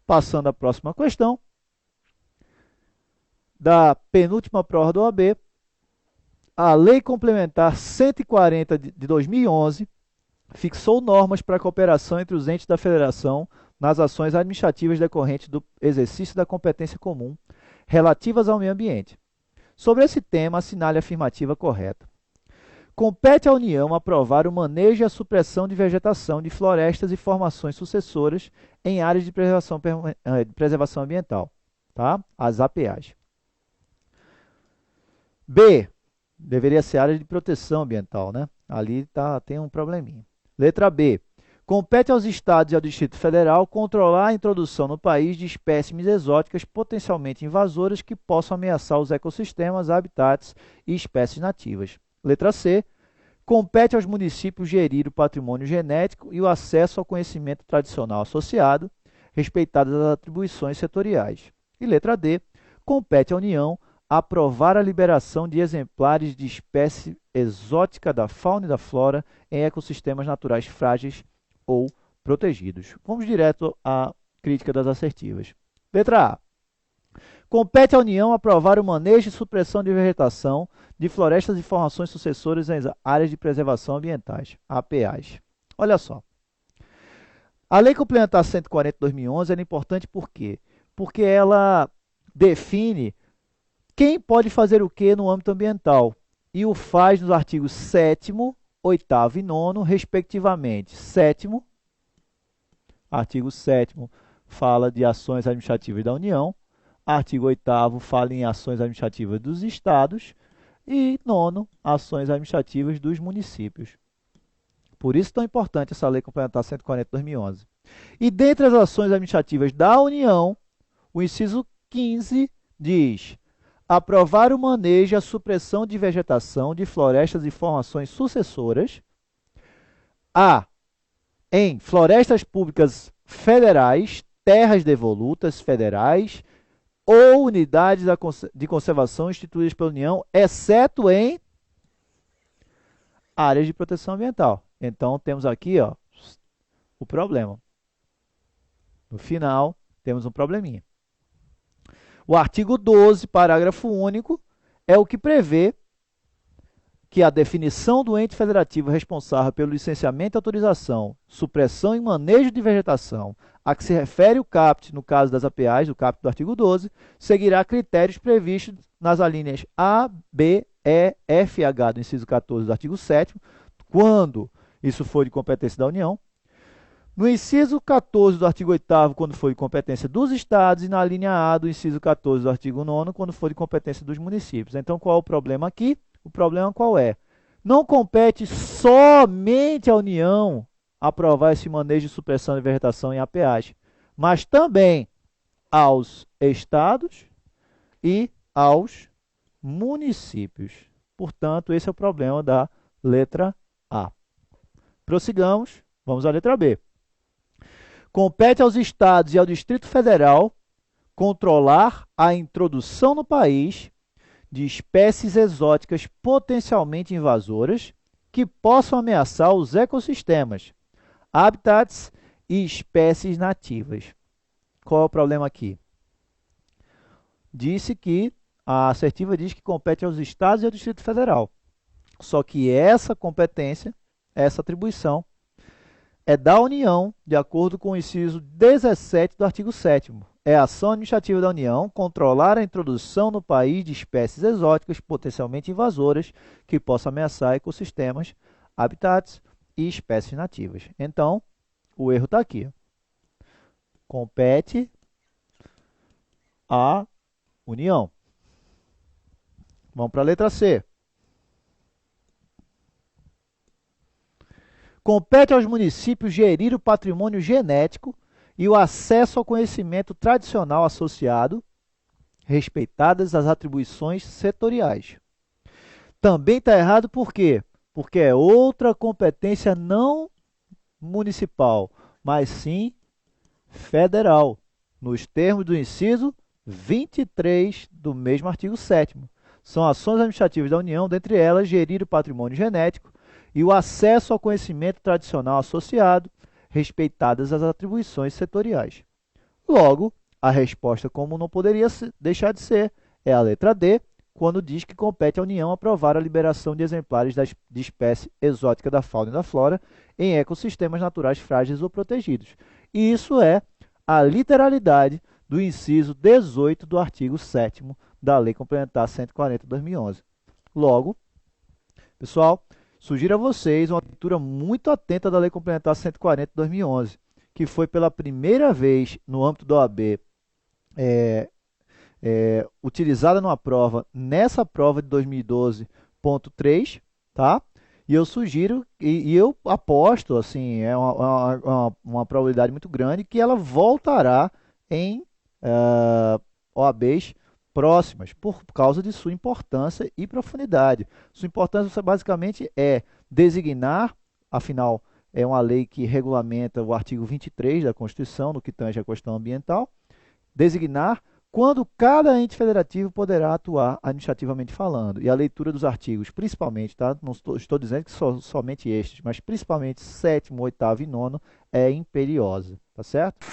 Passando à próxima questão, da penúltima prova do OAB, a Lei Complementar 140 de 2011 fixou normas para a cooperação entre os entes da Federação nas ações administrativas decorrentes do exercício da competência comum relativas ao meio ambiente. Sobre esse tema, assinale a afirmativa correta. Compete à União aprovar o manejo e a supressão de vegetação de florestas e formações sucessoras em áreas de preservação ambiental, tá? As APAs. B, deveria ser área de proteção ambiental, né? Ali tem um probleminha. Letra B. Compete aos Estados e ao Distrito Federal controlar a introdução no país de espécimes exóticas potencialmente invasoras que possam ameaçar os ecossistemas, habitats e espécies nativas. Letra C. Compete aos municípios gerir o patrimônio genético e o acesso ao conhecimento tradicional associado, respeitadas as atribuições setoriais. E letra D. Compete à União aprovar a liberação de exemplares de espécie exótica da fauna e da flora em ecossistemas naturais frágeis ou protegidos. Vamos direto à crítica das assertivas. Letra A. Compete à União aprovar o manejo e supressão de vegetação de florestas e formações sucessoras em áreas de preservação ambientais, APAs. Olha só. A Lei Complementar 140 de 2011 era importante por quê? Porque ela define quem pode fazer o que no âmbito ambiental e o faz nos artigos 7º, 8º e 9º, respectivamente. 7º, artigo 7º, fala de ações administrativas da União. Artigo 8º fala em ações administrativas dos estados. E 9º, ações administrativas dos municípios. Por isso é tão importante essa Lei Complementar 140 de 2011. E dentre as ações administrativas da União, o inciso 15 diz: aprovar o manejo e a supressão de vegetação de florestas e formações sucessoras em florestas públicas federais, terras devolutas federais ou unidades de conservação instituídas pela União, exceto em áreas de proteção ambiental. Então, temos aqui o problema. No final, temos um probleminha. O artigo 12, parágrafo único, é o que prevê que a definição do ente federativo responsável pelo licenciamento e autorização, supressão e manejo de vegetação, a que se refere o CAPT, no caso das APAs, o CAPT do artigo 12, seguirá critérios previstos nas alíneas A, B, E, F e H do inciso 14 do artigo 7º, quando isso for de competência da União, no inciso 14 do artigo 8º, quando for de competência dos estados, e na linha A do inciso 14 do artigo 9º, quando for de competência dos municípios. Então, qual é o problema aqui? O problema qual é? Não compete somente à União aprovar esse manejo de supressão de vegetação em APAs, mas também aos estados e aos municípios. Portanto, esse é o problema da letra A. Prossigamos, vamos à letra B. Compete aos estados e ao Distrito Federal controlar a introdução no país de espécies exóticas potencialmente invasoras que possam ameaçar os ecossistemas, habitats e espécies nativas. Qual é o problema aqui? A assertiva diz que compete aos estados e ao Distrito Federal. Só que essa competência, essa atribuição, é da União, de acordo com o inciso 17 do artigo 7º. É a ação administrativa da União controlar a introdução no país de espécies exóticas potencialmente invasoras que possam ameaçar ecossistemas, habitats e espécies nativas. Então, o erro está aqui. Compete à União. Vamos para a letra C. Compete aos municípios gerir o patrimônio genético e o acesso ao conhecimento tradicional associado, respeitadas as atribuições setoriais. Também está errado por quê? Porque é outra competência não municipal, mas sim federal, nos termos do inciso 23 do mesmo artigo 7º. São ações administrativas da União, dentre elas, gerir o patrimônio genético e o acesso ao conhecimento tradicional associado, respeitadas as atribuições setoriais. Logo, a resposta, como não poderia deixar de ser, é a letra D, quando diz que compete à União aprovar a liberação de exemplares de espécie exótica da fauna e da flora em ecossistemas naturais frágeis ou protegidos. E isso é a literalidade do inciso 18 do artigo 7º da Lei Complementar 140/2011. Logo, pessoal, sugiro a vocês uma leitura muito atenta da Lei Complementar 140/2011, que foi pela primeira vez no âmbito da OAB utilizada numa prova, nessa prova de 2012.3, tá? E eu sugiro, e eu aposto, assim, é uma probabilidade muito grande que ela voltará em OABs próximas, por causa de sua importância e profundidade. Sua importância basicamente é designar, afinal, é uma lei que regulamenta o artigo 23 da Constituição, no que tange à questão ambiental, designar quando cada ente federativo poderá atuar administrativamente falando. E a leitura dos artigos, principalmente, tá? Não estou dizendo que somente estes, mas principalmente 7º, 8º e 9º é imperiosa, tá certo?